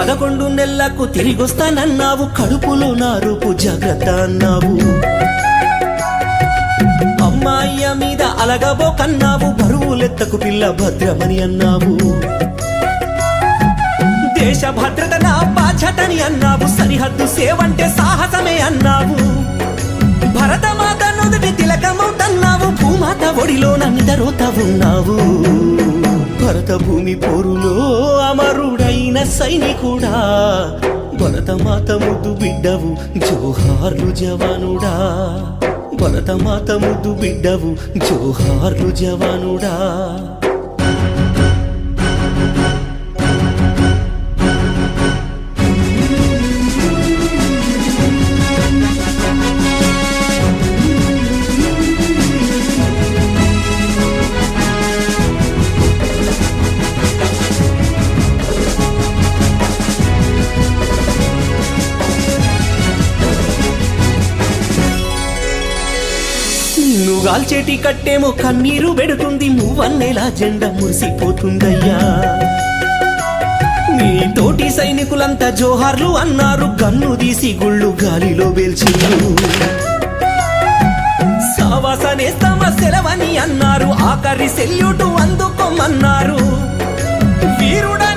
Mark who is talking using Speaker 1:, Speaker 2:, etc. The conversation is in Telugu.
Speaker 1: 11 నెలలకు తిరిగొస్తానన్నావు, కడుపులో నా రూపు జాగ్రత్త అన్నావు. అమ్మాయ్య మీద అలగబోకన్నావు, బరువులెత్తకు పిల్ల భద్రమని అన్నావు. దేశ భద్రత నా బాధ్యతని అన్నావు, సరిహద్దు సేవంటే సాహసమే అన్నావు. భరతమాత నుదుటి తిలకమవుతన్నావు, భూమాత ఒడిలో నిద్రపోతా ఉన్నావు. భరత భూమి పోరులో అమరుడైన సైనికుడా, భరతమాత ముద్దు బిడ్డవు జోహార్లు జవానుడా. భరతమాత ముద్దు బిడ్డవు జోహార్లు జవానుడా. గాల్చేటి కట్టేమో కన్నీరు పెడుతుంది, నువ్వన్నేలా జెండా మురిసిపోతుందయ్యా. నీ తోటి సైనికులంతా జోహార్లు అన్నారు, గన్ను తీసి గుళ్ళు గాలిలో వేల్చిండ్రు. సావాసనేస్తామ సెలవని అన్నారు, ఆఖరి సెల్యూటు అందుకోమన్నారు. వీరుడా